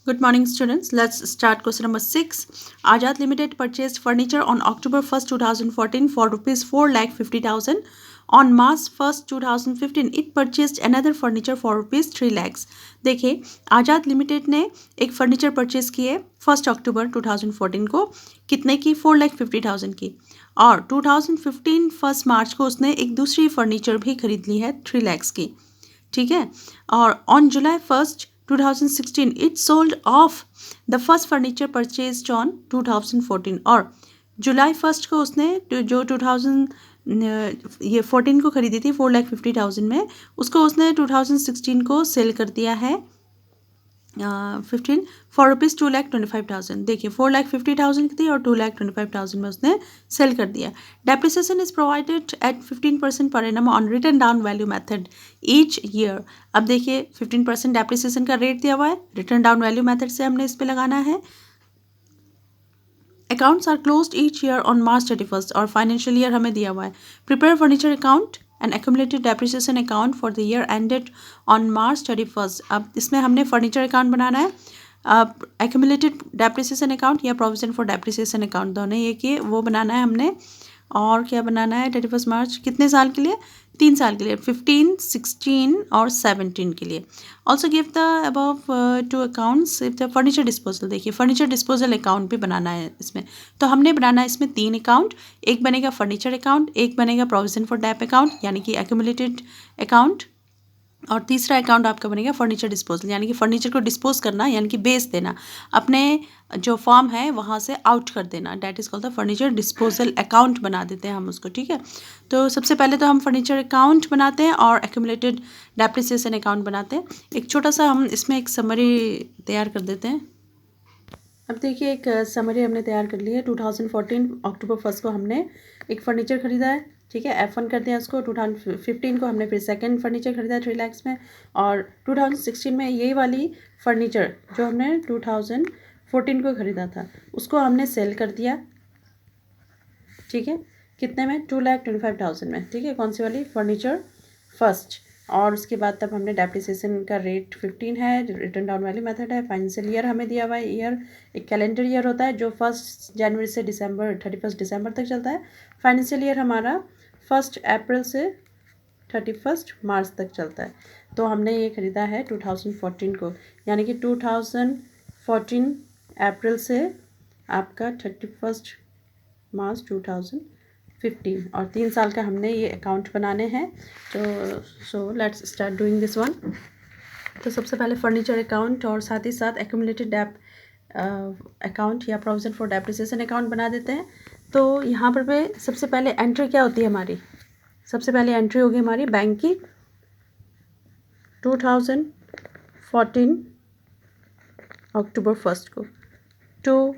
Good morning, students. Let's start question number 6. Ajad Limited purchased furniture on October 1st, 2014 for rupees 4,50,000. On March 1st, 2015, it purchased another furniture for rupees 3 lakhs. देखिए, आजाद limited ने एक furniture purchase की है 1 अक्टूबर 2014 को, कितने की? 4,50,000 की। और 2015 1 मार्च को उसने एक दूसरी फर्नीचर भी खरीद ली है 3 lakhs की, ठीक है। और on July 1st 2016 it sold off the first furniture purchased on 2014 और जुलाई 1st को उसने जो 2014 को खरीदी थी 4,50,000 में, उसको उसने 2016 को सेल कर दिया है 15 फॉर रुपीज़ 2,25,000। देखिए 4,50,000 की थी और 2,25,000 में उसने सेल कर दिया। Depreciation is provided eight 15% per annum on return down value method each year. अब देखिए 15% डेप्रिसिएशन का रेट दिया हुआ है, रिटर्न डाउन वैल्यू मेथड से हमने इस पर लगाना है। Accounts are closed each year on March 31st और फाइनेंशियल ईयर हमें दिया हुआ है। Prepare furniture account and accumulated depreciation account for the year ended on March 31st। अब इसमें हमने फर्नीचर अकाउंट बनाना है, accumulated depreciation account या provision for depreciation account, दोनों ये कि वो बनाना है हमने। और क्या बनाना है 31 मार्च कितने साल के लिए? 3 साल के लिए, 15, 16 और 17 के लिए। Also give the above two accounts the furniture disposal. देखिए फर्नीचर डिस्पोजल अकाउंट भी बनाना है इसमें, तो हमने बनाना है इसमें 3 अकाउंट। एक बनेगा फर्नीचर अकाउंट, एक बनेगा प्रोविजन फॉर डेप अकाउंट यानी कि एक्यूमुलेटेड अकाउंट, और तीसरा अकाउंट आपका बनेगा फर्नीचर डिस्पोजल यानी कि फर्नीचर को डिस्पोज करना यानी कि बेच देना, अपने जो फॉर्म है वहाँ से आउट कर देना, that is called the furniture disposal account बना देते हैं हम उसको, ठीक है। तो सबसे पहले तो हम फर्नीचर अकाउंट बनाते हैं और एक्यूमुलेटेड डेप्रिसिएशन अकाउंट बनाते हैं। एक छोटा सा हम इसमें एक समरी तैयार कर देते हैं। अब देखिए एक समरी हमने तैयार कर ली है। 2014 अक्टूबर 1 को हमने एक फ़र्नीचर ख़रीदा है, ठीक है, F1 कर दिया उसको। 2015 को हमने फिर सेकंड फर्नीचर ख़रीदा 3 lakhs में, और 2016 में यही वाली फर्नीचर जो हमने 2014 को ख़रीदा था उसको हमने सेल कर दिया, ठीक है, कितने में? 2,25,000 में, ठीक है। कौन सी वाली? Furniture first. और उसके बाद तब हमने डेप्रिसिएशन का रेट 15 है, रिटर्न डाउन वैल्यू मेथड है। फाइनेंशियल ईयर हमें दिया हुआ है, ईयर एक कैलेंडर ईयर होता है जो 1 जनवरी से 31 दिसंबर तक चलता है। फाइनेंशियल ईयर हमारा 1 अप्रैल से 31 मार्च तक चलता है। तो हमने ये ख़रीदा है 2014 को, यानी कि 2014 अप्रैल से आपका 31 मार्च 2015, और 3 साल का हमने ये अकाउंट बनाने हैं। तो so let's start doing this one. तो सबसे पहले फर्नीचर अकाउंट और साथ ही साथ एक्यूमुलेटेड डेप अकाउंट या प्रोविजन फॉर डेप्रिसिएशन अकाउंट बना देते हैं। तो यहाँ पर पे सबसे पहले एंट्री क्या होती है हमारी? सबसे पहले एंट्री होगी हमारी बैंक की 2014 अक्टूबर 1 को टू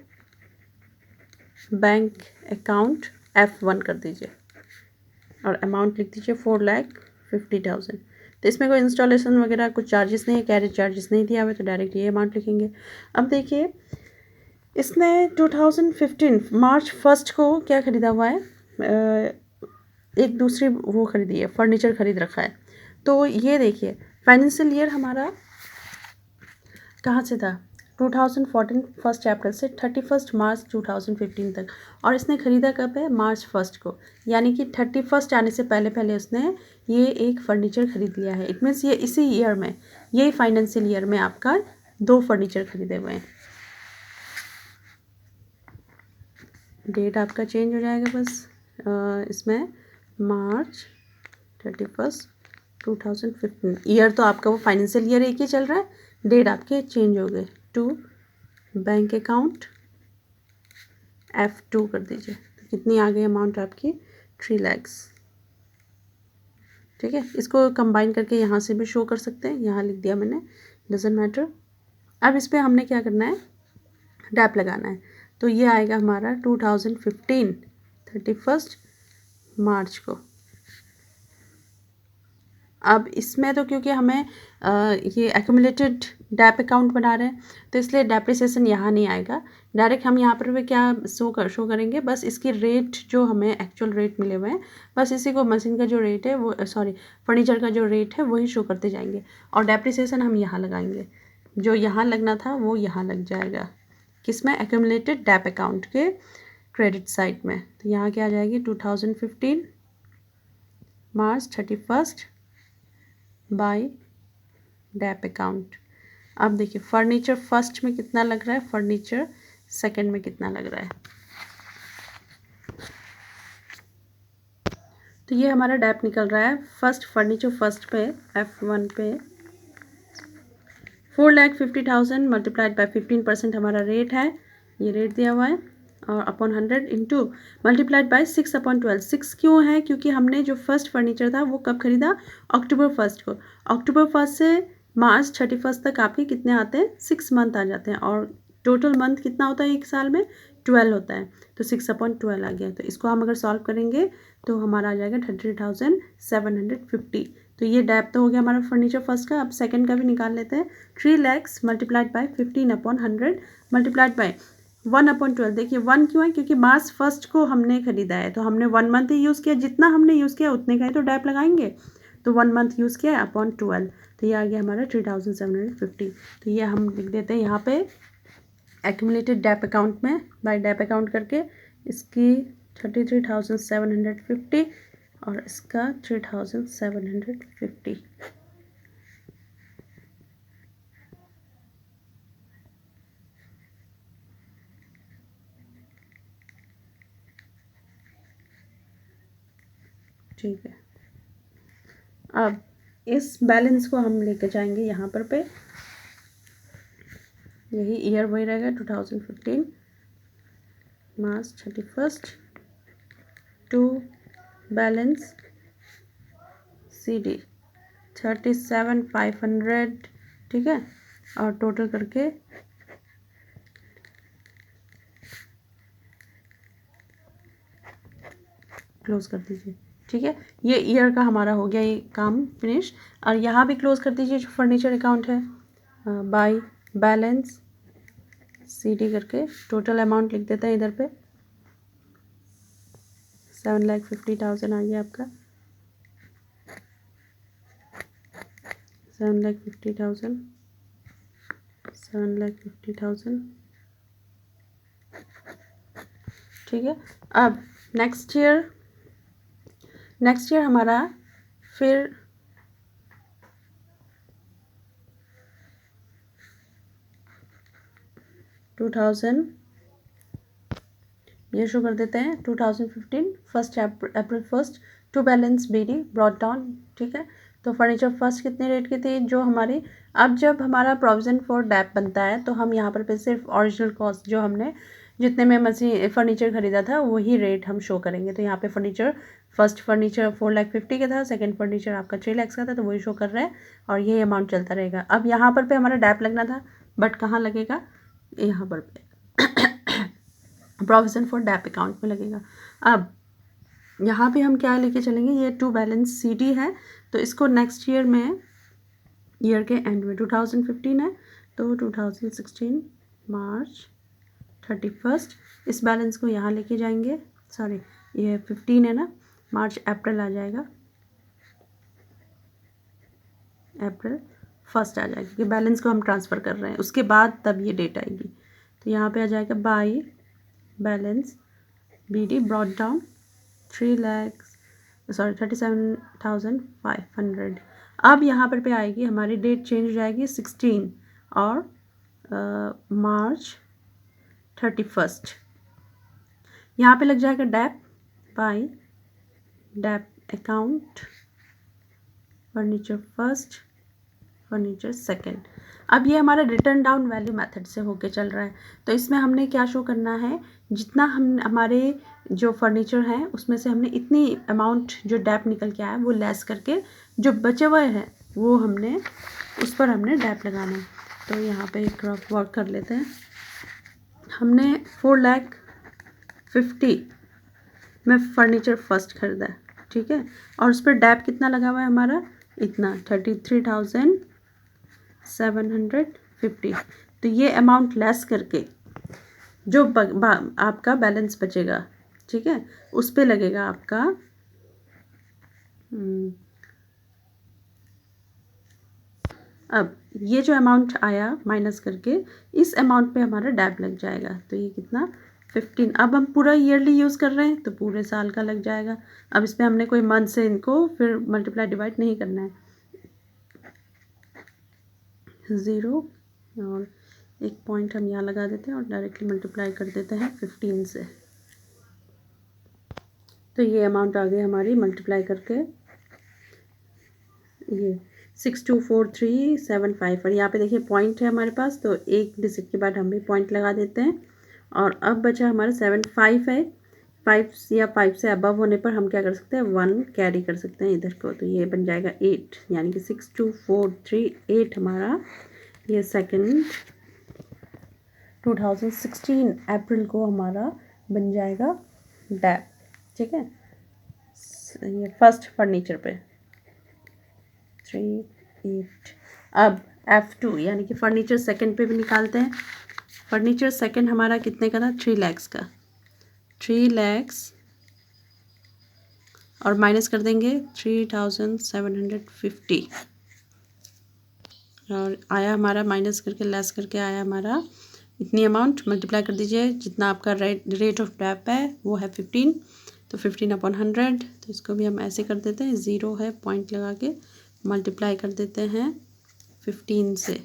बैंक अकाउंट F1 कर दीजिए और अमाउंट लिख दीजिए 4,50,000। तो इसमें कोई इंस्टॉलेशन वगैरह कुछ चार्जेस नहीं है, कैरेज चार्जेस नहीं दिया हुआ, तो डायरेक्ट ये अमाउंट लिखेंगे। अब देखिए इसने 2015 मार्च 1 को क्या ख़रीदा हुआ है? एक दूसरी वो ख़रीदी है, फर्नीचर ख़रीद रखा है। तो ये देखिए फाइनेंशियल ईयर हमारा कहाँ से था? 2014 1 अप्रैल से 31 मार्च 2015 तक, और इसने ख़रीदा कब है? मार्च 1 को, यानी कि 31 आने से पहले पहले उसने ये एक फ़र्नीचर ख़रीद लिया है। इट मीन्स ये इसी ईयर में, यही फाइनेंशियल ईयर में आपका 2 फर्नीचर ख़रीदे हुए हैं। डेट आपका चेंज हो जाएगा बस इसमें मार्च 31 2015, ईयर तो आपका वो फाइनेंशियल ईयर एक ही चल रहा है, डेट आपके चेंज हो गए। टू बैंक अकाउंट F2 कर दीजिए। तो कितनी आ गई अमाउंट आपकी? 3 lakhs, ठीक है। इसको कंबाइन करके यहाँ से भी शो कर सकते हैं, यहाँ लिख दिया मैंने, डजेंट मैटर। अब इस पर हमने क्या करना है? डैप लगाना है। तो ये आएगा हमारा 2015 31 मार्च को। अब इसमें तो क्योंकि हमें ये एक्यूमुलेटेड डैप अकाउंट बना रहे हैं तो इसलिए डेप्रिसिएशन यहाँ नहीं आएगा, डायरेक्ट हम यहाँ पर भी क्या शो करेंगे, बस इसकी रेट जो हमें एक्चुअल रेट मिले हुए हैं बस इसी को, मशीन का जो रेट है वो फर्नीचर का जो रेट है वही शो करते जाएंगे, और डेप्रिसिएशन हम यहाँ लगाएंगे। जो यहाँ लगना था वो यहाँ लग जाएगा, किसमें, एक्यूमुलेटेड डैप अकाउंट के क्रेडिट साइड में। तो यहाँ क्या आ जाएगी, 2015 मार्च 31 बाय डैप अकाउंट। अब देखिए फर्नीचर फर्स्ट में कितना लग रहा है, फर्नीचर सेकंड में कितना लग रहा है। तो ये हमारा डैप निकल रहा है फर्स्ट, फर्नीचर फर्स्ट पे F1 पे 4,50,000 मल्टीप्लाइड बाय 15% हमारा रेट है, ये रेट दिया हुआ है, और अपॉन 100 इंटू मल्टीप्लाइड बाय 6/12। 6 क्यों है, क्योंकि हमने जो फर्स्ट फर्नीचर था वो कब खरीदा, अक्टूबर 1 को। अक्टूबर 1 से मार्च 31 तक आपके कितने आते हैं, 6 मंथ आ जाते हैं, और टोटल मंथ कितना होता है एक साल में, 12 होता है। तो 6/12 आ गया। तो इसको हम अगर सॉल्व करेंगे तो हमारा आ जाएगा 33,750। तो ये डैप तो हो गया हमारा फर्नीचर फर्स्ट का। अब सेकंड का भी निकाल लेते हैं। 3 lakhs multiplied by 15/100 multiplied by 1/12। देखिए 1 क्यों है, क्योंकि मार्च फर्स्ट को हमने खरीदा है, तो हमने 1 मंथ ही यूज़ किया, जितना हमने यूज़ किया उतने का ही तो डैप लगाएंगे। तो 1 मंथ यूज़ किया है अपॉन 12, तो ये आ गया हमारा 3,750। तो ये हम लिख देते हैं यहाँ पे एक्यूमुलेटेड डैप अकाउंट में, बाय डैप अकाउंट करके इसकी 33,750 और इसका 3,750। ठीक है, अब इस बैलेंस को हम लेके जाएंगे यहाँ पर पे, यही ईयर वही रहेगा 2015 मार्च 31 टू बैलेंस CD 37,500, ठीक है, और टोटल करके क्लोज कर दीजिए। ठीक है, ये ईयर का हमारा हो गया ये काम फिनिश। और यहाँ भी क्लोज कर दीजिए जो फर्नीचर अकाउंट है, बाय बैलेंस CD करके टोटल अमाउंट लिख देते हैं इधर पे, 7,50,000 आ गया आपका, 7,50,000, 7,50,000। ठीक है, अब नेक्स्ट ईयर हमारा फिर ये शो कर देते हैं 2015 first April 1 to balance BD brought down. ठीक है, तो फर्नीचर फर्स्ट कितने रेट की थी जो हमारी, अब जब हमारा प्रोविज़न फॉर डैप बनता है तो हम यहाँ पर सिर्फ ओरिजिनल कॉस्ट जो हमने जितने में मशीन फर्नीचर खरीदा था वही रेट हम शो करेंगे। तो यहाँ पे फर्नीचर फर्स्ट फर्नीचर 4,50,000 का था, सेकंड फर्नीचर आपका 3 lakhs का था, तो वही शो कर रहा है और ये अमाउंट चलता रहेगा। अब यहाँ पर हमारा डैप लगना था, बट कहाँ लगेगा, यहाँ पर प्रोविज़न फॉर डैप अकाउंट में लगेगा। अब यहाँ पे हम क्या लेके चलेंगे, ये टू बैलेंस CD है, तो इसको नेक्स्ट ईयर में, ईयर के एंड में 2015 है, तो 2016 मार्च 31 इस बैलेंस को यहाँ लेके जाएंगे, सॉरी ये 15 है ना, मार्च अप्रैल आ जाएगा, अप्रैल 1 आ जाएगा, क्योंकि बैलेंस को हम ट्रांसफ़र कर रहे हैं, उसके बाद तब ये डेट आएगी। तो यहाँ पे आ जाएगा by balance BD brought down 37,500। अब यहाँ पर आएगी हमारी डेट चेंज हो जाएगी 16 और मार्च 31। यहाँ पे लग जाएगा dep by dep account furniture first furniture second. अब ये हमारा रिटर्न डाउन वैल्यू मेथड से होके चल रहा है, तो इसमें हमने क्या शो करना है, जितना हम हमारे जो फर्नीचर हैं उसमें से हमने इतनी अमाउंट जो डैप निकल के आया वो लेस करके जो बचे हुए हैं वो हमने उस पर हमने डैप लगाना है। तो यहाँ पे एक रफ वर्क कर लेते हैं। हमने 4,50,000 में फर्नीचर फर्स्ट खरीदा है, ठीक है, और उस पर डैप कितना लगा हुआ है हमारा, इतना 33,750। तो ये अमाउंट लेस करके जो आपका बैलेंस बचेगा, ठीक है, उस पे लगेगा आपका अब ये जो अमाउंट आया माइनस करके, इस अमाउंट पे हमारा डैब लग जाएगा। तो ये कितना 15। अब हम पूरा ईयरली यूज़ कर रहे हैं तो पूरे साल का लग जाएगा। अब इसमें हमने कोई मंथ से इनको फिर मल्टीप्लाई डिवाइड नहीं करना है। 0 और एक पॉइंट हम यहाँ लगा देते हैं और डायरेक्टली मल्टीप्लाई कर देते हैं 15 से। तो ये अमाउंट आ गई हमारी मल्टीप्लाई करके, ये 624375। और यहाँ पे देखिए पॉइंट है हमारे पास, तो एक डिजिट के बाद हम भी पॉइंट लगा देते हैं। और अब बचा हमारा 75 है। 5 या 5 से अबव होने पर हम क्या कर सकते हैं, 1 कैरी कर सकते हैं इधर को, तो ये बन जाएगा 8, यानी कि 62438 हमारा ये सेकंड 2016 अप्रैल को हमारा बन जाएगा डैब। ठीक है, ये फर्स्ट फर्नीचर पे 38। अब F2 यानी कि फर्नीचर सेकंड पे भी निकालते हैं। फर्नीचर सेकंड हमारा कितने का था, 3 लाख का। 3 लाख और माइनस कर देंगे 3750 और आया हमारा माइनस करके लेस करके आया हमारा इतनी अमाउंट। मल्टीप्लाई कर दीजिए, जितना आपका रेट ऑफ डैप है वो है 15, तो 15/100। तो इसको भी हम ऐसे कर देते हैं, 0 है पॉइंट लगा के मल्टीप्लाई कर देते हैं 15 से।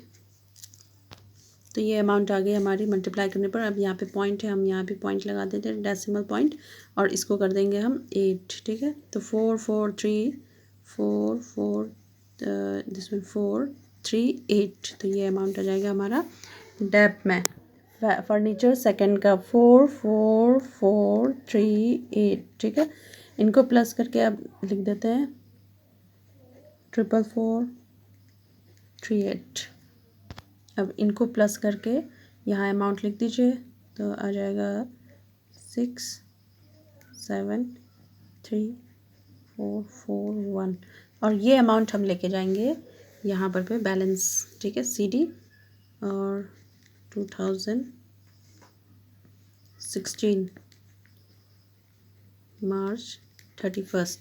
तो ये अमाउंट आ गई हमारी मल्टीप्लाई करने पर। अब यहाँ पे पॉइंट है, हम यहाँ पे पॉइंट लगा देते हैं, डेसिमल पॉइंट, और इसको कर देंगे हम 8। ठीक है, तो 44344 दिस वन 438। तो ये अमाउंट आ जाएगा हमारा डैप में फर्नीचर सेकंड का 44438। ठीक है, इनको प्लस करके अब लिख देते हैं 44438। अब इनको प्लस करके यहाँ अमाउंट लिख दीजिए, तो आ जाएगा 67341। और ये अमाउंट हम लेके जाएंगे यहाँ पर पे बैलेंस। ठीक है, CD और 2016 मार्च 31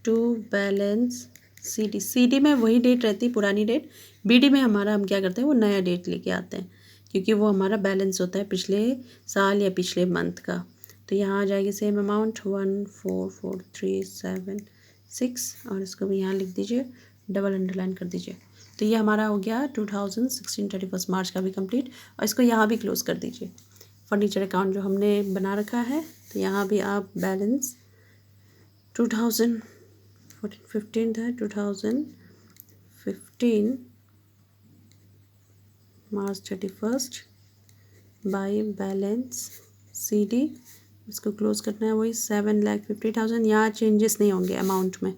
टू बैलेंस CD में वही डेट रहती है, पुरानी डेट। BD में हमारा हम क्या करते हैं, वो नया डेट लेके आते हैं, क्योंकि वो हमारा बैलेंस होता है पिछले साल या पिछले मंथ का। तो यहाँ आ जाएगी सेम अमाउंट 14437 और इसको भी यहाँ लिख दीजिए, डबल अंडरलाइन कर दीजिए। तो ये हमारा हो गया 2016 31 मार्च का भी कंप्लीट। और इसको यहाँ भी क्लोज कर दीजिए, फर्नीचर अकाउंट जो हमने बना रखा है। तो यहाँ भी आप बैलेंस 2015 था, 2015 मार्च 31 बाई बैलेंस CD, इसको क्लोज करना है, वही 7,50,000। यहाँ चेंजेस नहीं होंगे अमाउंट में,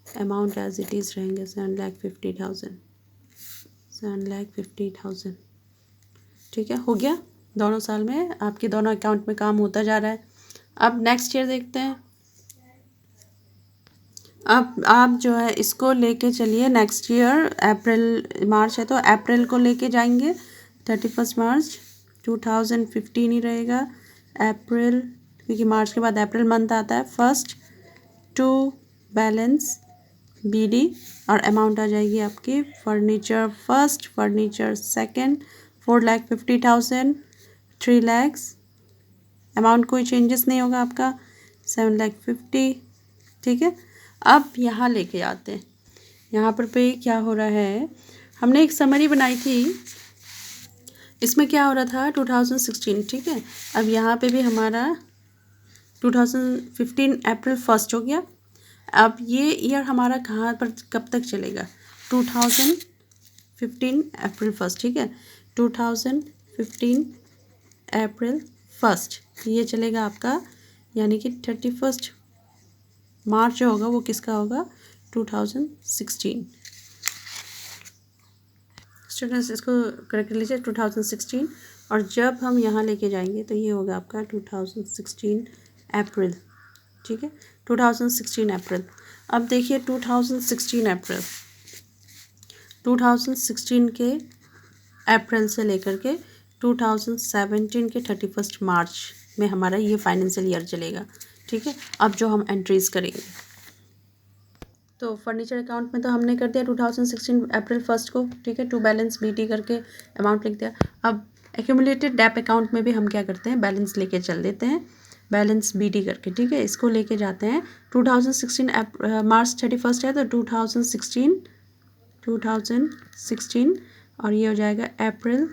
अमाउंट एज इट इज़ रहेंगे 7,50,000। ठीक है, हो गया। दोनों साल में आपके दोनों अकाउंट में काम होता जा रहा है। अब नेक्स्ट ईयर देखते हैं। अब आप जो है इसको लेके चलिए नेक्स्ट ईयर, अप्रैल मार्च है तो अप्रैल को लेके जाएंगे 31 मार्च 2015 ही रहेगा अप्रैल, क्योंकि मार्च के बाद अप्रैल मंथ आता है। फर्स्ट टू बैलेंस BD और अमाउंट आ जाएगी आपकी furniture first, furniture second 4,50,000, 3 lakh, amount कोई चेंजेस नहीं होगा आपका 7,50,000। ठीक है, अब यहाँ लेके आते हैं। यहाँ पर पे क्या हो रहा है, हमने एक समरी बनाई थी, इसमें क्या हो रहा था 2016। ठीक है, अब यहाँ पे भी हमारा 2015 अप्रैल 1 हो गया। अब ये ईयर हमारा कहाँ पर कब तक चलेगा, 2015 अप्रैल 1। ठीक है, 2015 अप्रैल 1 ये चलेगा आपका, यानी कि 31 मार्च जो होगा वो किसका होगा, 2016। स्टूडेंट्स इसको करेक्ट लीजिए 2016, और जब हम यहाँ लेके जाएंगे तो ये होगा आपका 2016 अप्रैल। ठीक है, 2016 अप्रैल। अब देखिए 2016 अप्रैल, 2016 के अप्रैल से लेकर के 2017 के 31 मार्च में हमारा ये फाइनेंशियल ईयर चलेगा। ठीक है, अब जो हम एंट्रीज करेंगे, तो फर्नीचर अकाउंट में तो हमने कर दिया 2016 अप्रैल 1 को, ठीक है, टू बैलेंस BD करके अमाउंट लिख दिया। अब एक्यूमुलेटेड डेप अकाउंट में भी हम क्या करते हैं, बैलेंस लेके चल देते हैं, बैलेंस BD करके, ठीक है, इसको लेके जाते हैं। 2016 मार्च 31 है तो 2016 और ये हो जाएगा अप्रैल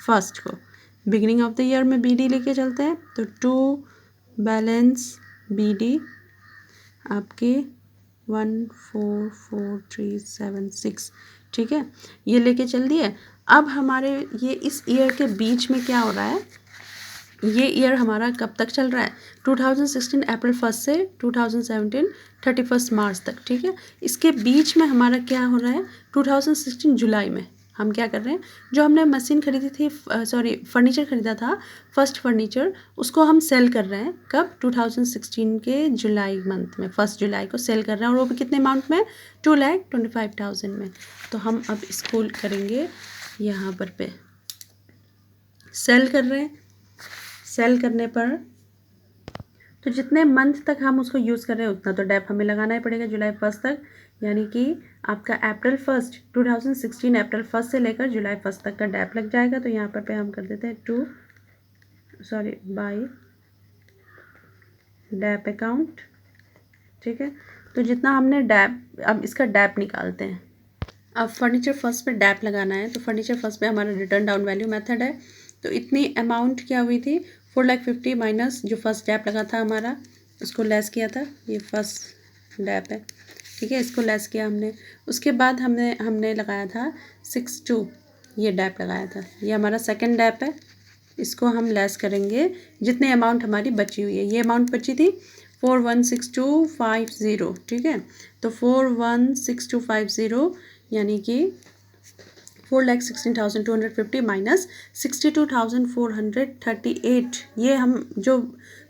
1 को। बिगिनिंग ऑफ द ईयर में BD लेके चलते हैं तो टू बैलेंस BD आपके 14436, ठीक है, ये लेके चल दिए। अब हमारे ये इस ईयर के बीच में क्या हो रहा है, ये ईयर हमारा कब तक चल रहा है, 2016 अप्रैल 1 से 2017 31 मार्च तक, ठीक है। इसके बीच में हमारा क्या हो रहा है, 2016 जुलाई में हम क्या कर रहे हैं, जो हमने मशीन खरीदी थी, फर्नीचर खरीदा था, फर्स्ट फर्नीचर, उसको हम सेल कर रहे हैं कब, 2016 के जुलाई मंथ में, 1 जुलाई को सेल कर रहे हैं, और वो भी कितने अमाउंट में, 2,25,000 में। तो हम अब इसको करेंगे यहाँ पर पे सेल कर रहे हैं। सेल करने पर तो जितने मंथ तक हम उसको यूज़ कर रहे हैं उतना तो डेप हमें लगाना ही पड़ेगा, जुलाई 1 तक, यानी कि आपका अप्रैल 1 2016 अप्रैल 1 से लेकर जुलाई 1 तक का डेप लग जाएगा। तो यहाँ पर हम कर देते हैं बाय डेप अकाउंट, ठीक है। तो जितना हमने डेप, अब इसका डेप निकालते हैं। अब फर्नीचर फर्स्ट पे डेप लगाना है, तो फर्नीचर फर्स्ट पे हमारा रिटर्न डाउन वैल्यू मेथड है। तो इतनी अमाउंट क्या हुई थी, 4,50,000 माइनस जो फर्स्ट डेप लगा था हमारा, उसको लेस किया था, ये फर्स्ट डेप है, ठीक है, इसको लेस किया हमने। उसके बाद हमने लगाया था 62, ये डेप लगाया था, ये हमारा सेकंड डेप है, इसको हम लेस करेंगे जितने अमाउंट हमारी बची हुई है। ये अमाउंट बची थी 416250, ठीक है। तो 416250 यानी कि 4,16,250 माइनस 62,438, ये हम जो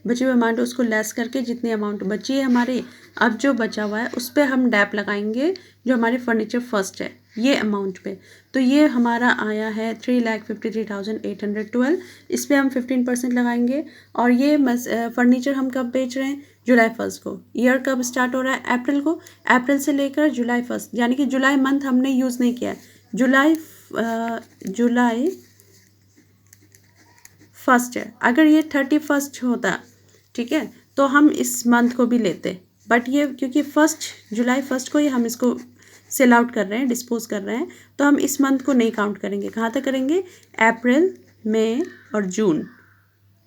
बचे हुए अमाउंट उसको लेस करके जितनी अमाउंट बची है हमारी, अब जो बचा हुआ है उस पर हम डेप लगाएंगे जो हमारी फर्नीचर फर्स्ट है, ये अमाउंट पे। तो ये हमारा आया है 3,53,812, इस पर हम 15% लगाएंगे। और ये फर्नीचर हम कब बेच रहे हैं, जुलाई 1 को। ईयर कब स्टार्ट हो रहा है, अप्रैल को, अप्रैल से लेकर जुलाई 1, यानी कि जुलाई मंथ हमने यूज़ नहीं किया है, जुलाई 1 है। अगर ये 31 होता, ठीक है, तो हम इस मंथ को भी लेते, बट ये क्योंकि जुलाई 1 को ही हम इसको सेल आउट कर रहे हैं, डिस्पोज कर रहे हैं, तो हम इस मंथ को नहीं काउंट करेंगे। कहाँ तक करेंगे, अप्रैल, मई और जून।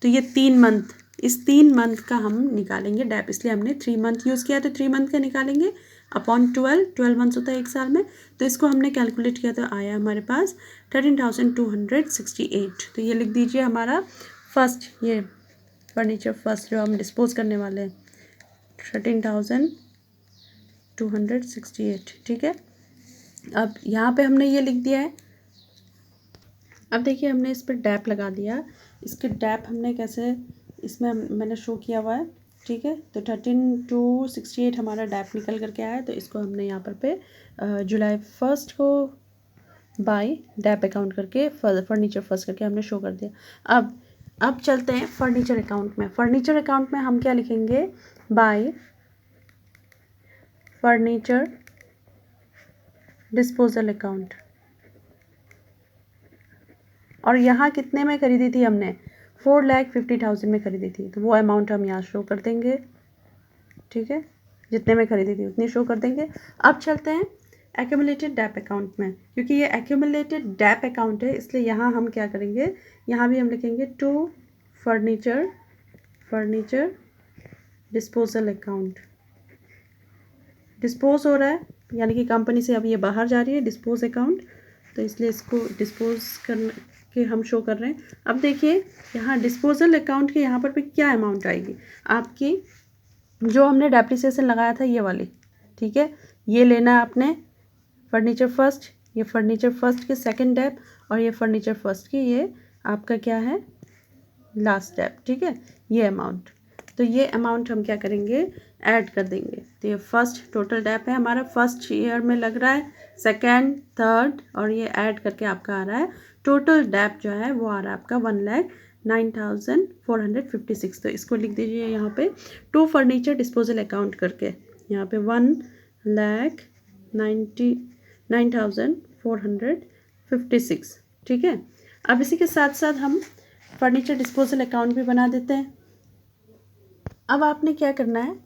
तो ये 3 मंथ, इस 3 मंथ का हम निकालेंगे डेप, इसलिए हमने 3 मंथ यूज़ किया, तो 3 मंथ का निकालेंगे अपॉन 12 मंथ्स होता है एक साल में। तो इसको हमने कैलकुलेट किया तो आया हमारे पास 13,268। तो ये लिख दीजिए हमारा फर्स्ट, ये फर्नीचर फर्स्ट जो हम डिस्पोज करने वाले हैं, 13,268, ठीक है। अब यहाँ पे हमने ये लिख दिया है। अब देखिए हमने इस पर डेप लगा दिया, इसके डेप हमने कैसे, इसमें मैंने शो किया हुआ है, ठीक है। तो 13,268 हमारा डेप निकल करके आया, तो इसको हमने यहाँ पर पे जुलाई 1 को बाय डेप अकाउंट करके फर्नीचर फर्स्ट करके हमने शो कर दिया। अब चलते हैं फर्नीचर अकाउंट में। फर्नीचर अकाउंट में हम क्या लिखेंगे, बाय फर्नीचर डिस्पोजल अकाउंट। और यहाँ कितने में खरीदी थी हमने, 4,50,000 में खरीदी थी, तो वो अमाउंट हम यहाँ शो कर देंगे, ठीक है, जितने में खरीदी थी उतनी शो कर देंगे। अब चलते हैं एक्यूमुलेटेड डेप अकाउंट में, क्योंकि ये एक्यूमुलेटेड डेप अकाउंट है, इसलिए यहाँ हम क्या करेंगे, यहाँ भी हम लिखेंगे to furniture disposal account. Dispose हो रहा है, यानी कि कंपनी से अब ये बाहर जा रही है, डिस्पोज अकाउंट, तो इसलिए इसको डिस्पोज करने के हम शो कर रहे हैं। अब देखिए यहाँ डिस्पोजल अकाउंट के यहाँ पर भी क्या अमाउंट आएगी आपकी, जो हमने डेप्रिसिएशन लगाया था ये वाली, ठीक है, ये लेना है आपने फर्नीचर फर्स्ट, ये फर्नीचर फर्स्ट के सेकंड डेप, और ये फर्नीचर फर्स्ट की ये आपका क्या है, लास्ट डेप, ठीक है, ये अमाउंट। तो ये अमाउंट हम क्या करेंगे, ऐड कर देंगे। तो ये फर्स्ट टोटल डेप है हमारा, फर्स्ट ईयर में लग रहा है, सेकंड, थर्ड, और ये ऐड करके आपका आ रहा है टोटल डेप जो है वो आ रहा है आपका 1,09,456। तो इसको लिख दीजिए यहाँ पे टू फर्नीचर डिस्पोजल अकाउंट करके, यहाँ पे 1 1,99,456। ठीक है, अब इसी के साथ साथ हम फर्नीचर डिस्पोजल अकाउंट भी बना देते हैं। अब आपने क्या करना है,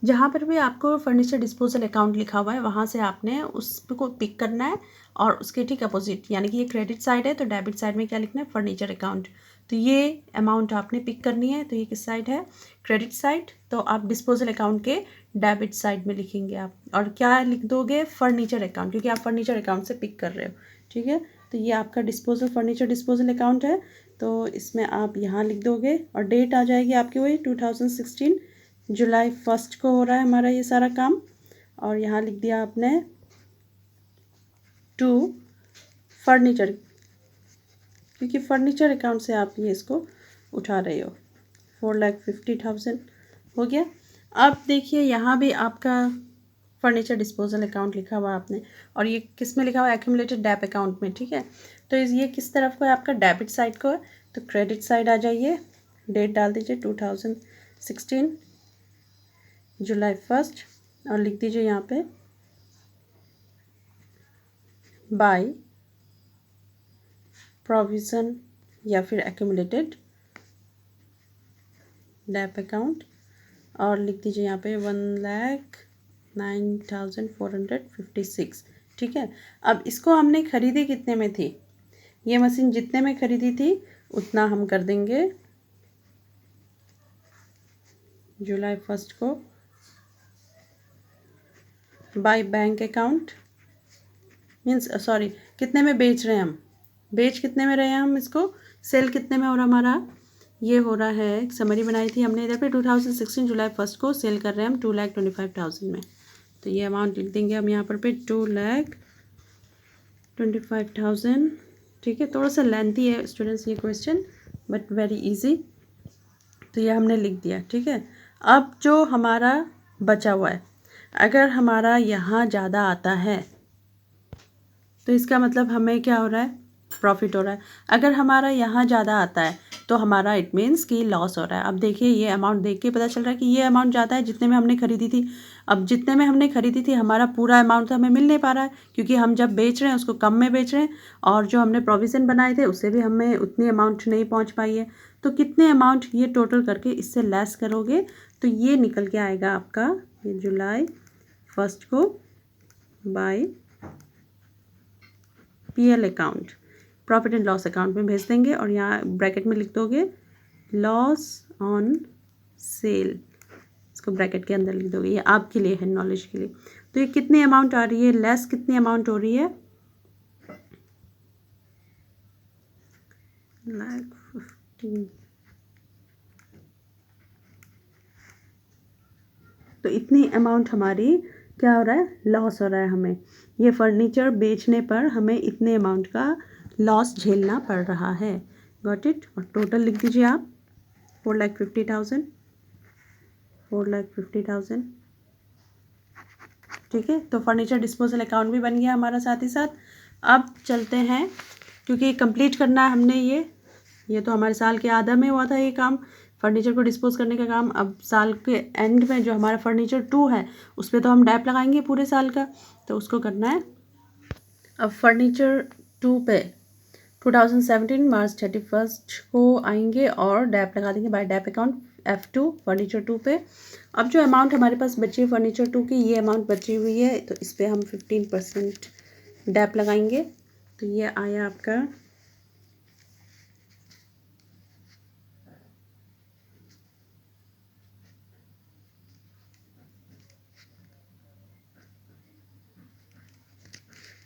जहाँ पर भी आपको फर्नीचर डिस्पोजल अकाउंट लिखा हुआ है वहाँ से आपने उसको पिक करना है और उसके ठीक अपोजिट, यानी कि ये क्रेडिट साइड है तो डेबिट साइड में क्या लिखना है, फर्नीचर अकाउंट। तो ये अमाउंट आपने पिक करनी है। तो ये किस साइड है, क्रेडिट साइड, तो आप डिस्पोजल अकाउंट के डेबिट साइड में लिखेंगे आप। और क्या लिख दोगे, फर्नीचर अकाउंट, क्योंकि आप फर्नीचर अकाउंट से पिक कर रहे हो। ठीक है, तो ये आपका फर्नीचर डिस्पोजल अकाउंट है। तो इसमें आप यहाँ लिख दोगे और डेट आ जाएगी आपकी वही 2016 जुलाई 1 को हो रहा है हमारा ये सारा काम। और यहाँ लिख दिया आपने टू फर्नीचर, क्योंकि फर्नीचर अकाउंट से आप ये इसको उठा रहे हो। 4,50,000 हो गया। अब देखिए यहाँ भी आपका फर्नीचर डिस्पोजल अकाउंट लिखा हुआ आपने, और ये किस में लिखा हुआ है, एक्यूमुलेटेड डेप अकाउंट में। ठीक है, तो ये किस तरफ को है, आपका डेबिट साइड को है। तो क्रेडिट साइड आ जाइए, डेट डाल दीजिए 2016 जुलाई 1 और लिख दीजिए यहाँ पे बाय प्रोविज़न या फिर एक्यूमुलेटेड डेप अकाउंट, और लिख दीजिए यहाँ पे 1,09,456। ठीक है, अब इसको हमने ख़रीदी कितने में थी, ये मशीन जितने में ख़रीदी थी उतना हम कर देंगे जुलाई 1 को by bank account, means sorry, कितने में बेच रहे हैं हम, कितने में रहे हैं हम इसको, सेल कितने में हो रहा हमारा, ये हो रहा है, एक समरी बनाई थी हमने इधर पे 2016 जुलाई 1 को सेल कर रहे हैं हम 2,25,000 में। तो ये अमाउंट लिख देंगे हम यहाँ पर पे 2,25,000। ठीक है, थोड़ा सा लेंथी है स्टूडेंट्स ये क्वेश्चन, बट वेरी इजी। तो ये हमने लिख दिया। ठीक है, अब जो हमारा बचा हुआ है, अगर हमारा यहाँ ज़्यादा आता है तो इसका मतलब हमें क्या हो रहा है, प्रॉफिट हो रहा है। अगर हमारा यहाँ ज़्यादा आता है तो हमारा इट मीन्स कि लॉस हो रहा है। अब देखिए ये अमाउंट देख के पता चल रहा है कि ये अमाउंट ज़्यादा है जितने में हमने ख़रीदी थी। अब जितने में हमने ख़रीदी थी हमारा पूरा अमाउंट तो हमें मिल नहीं पा रहा है, क्योंकि हम जब बेच रहे हैं उसको कम में बेच रहे हैं, और जो हमने प्रोविज़न बनाए थे उससे भी हमें उतनी अमाउंट नहीं पहुँच पाई है। तो कितने अमाउंट ये टोटल करके इससे लेस करोगे तो ये निकल के आएगा आपका ये जुलाई 1 को by PL account, profit and loss account में भेज देंगे, और यहाँ ब्रैकेट में लिख दोगे लॉस ऑन सेल, इसको ब्रैकेट के अंदर लिख दोगे। ये आपके लिए है, नॉलेज के लिए। तो ये कितनी अमाउंट आ रही है, लेस कितनी अमाउंट हो रही है, $15,000। तो इतनी अमाउंट हमारी क्या हो रहा है, लॉस हो रहा है हमें। ये फर्नीचर बेचने पर हमें इतने अमाउंट का लॉस झेलना पड़ रहा है। Got it. और टोटल लिख दीजिए आप 4,50,000। ठीक है, तो फर्नीचर डिस्पोजल अकाउंट भी बन गया हमारा साथ ही साथ। अब चलते हैं, क्योंकि कंप्लीट करना है हमने ये तो हमारे साल के आधा में हुआ था ये काम, फर्नीचर को डिस्पोज करने का काम। अब साल के एंड में जो हमारा फर्नीचर 2 है उस पर तो हम डैप लगाएंगे पूरे साल का, तो उसको करना है। अब फर्नीचर 2 पे 2017 मार्च 31 को आएंगे और डैप लगा देंगे bye dep account F2 furniture 2 पे। अब जो अमाउंट हमारे पास बची है फर्नीचर 2 की, ये अमाउंट बची हुई है, तो इस पर हम 15% डैप लगाएंगे। तो ये आया आपका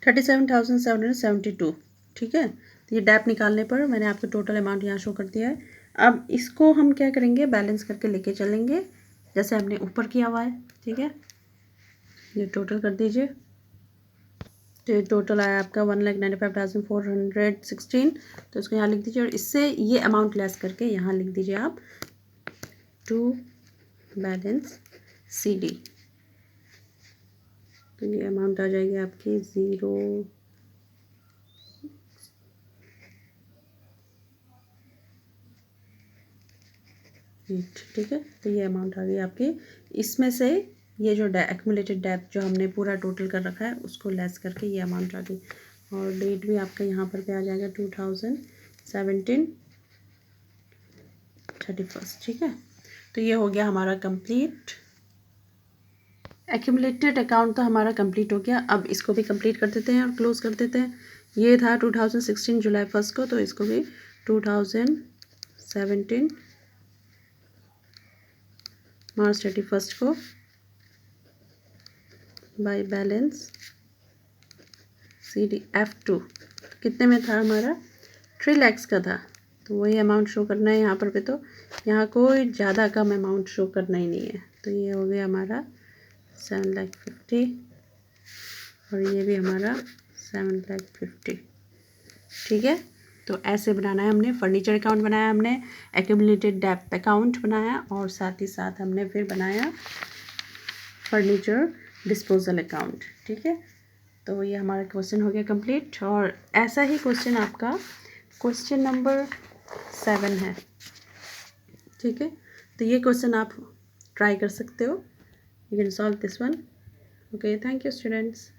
37,772। ठीक है, तो ये डैप निकालने पर मैंने आपको टोटल अमाउंट यहाँ शो कर दिया है। अब इसको हम क्या करेंगे, बैलेंस करके लेके चलेंगे जैसे हमने ऊपर किया हुआ है। ठीक है, ये टोटल कर दीजिए। तो टोटल आया आपका 1,95,416। तो इसको यहाँ लिख दीजिए, और इससे ये अमाउंट लेस करके यहाँ लिख दीजिए आप टू बैलेंस CD। तो ये अमाउंट आ जाएगी आपकी 0 8। ठीक है, तो ये अमाउंट आ गई आपकी। इसमें से ये जो एक्यूमुलेटेड डेब्ट जो हमने पूरा टोटल कर रखा है उसको लेस करके ये अमाउंट आ गई। और डेट भी आपका यहाँ पर पे आ जाएगा 2017 31। ठीक है, तो ये हो गया हमारा कंप्लीट। एक्यूमुलेटेड अकाउंट तो हमारा कंप्लीट हो गया। अब इसको भी कंप्लीट कर देते हैं और क्लोज कर देते हैं। ये था 2016 जुलाई 1 को, तो इसको भी 2017 मार्च 31 को बाय बैलेंस CDF2 कितने में था हमारा, 3 lakhs का था। तो वही अमाउंट शो करना है यहाँ पर पे, तो यहाँ कोई ज़्यादा कम अमाउंट शो करना ही नहीं है। तो ये हो गया हमारा 7,50,000 और ये भी हमारा 7,50,000। ठीक है, तो ऐसे बनाना है हमने। फर्नीचर अकाउंट बनाया हमने, एक्यूमुलेटेड डेब्ट अकाउंट बनाया और साथ ही साथ हमने फिर बनाया फर्नीचर डिस्पोजल अकाउंट। ठीक है, तो ये हमारा क्वेश्चन हो गया कंप्लीट। और ऐसा ही क्वेश्चन आपका क्वेश्चन नंबर 7 है। ठीक है, तो ये क्वेश्चन आप ट्राई कर सकते हो। You can solve this one. Okay, thank you students.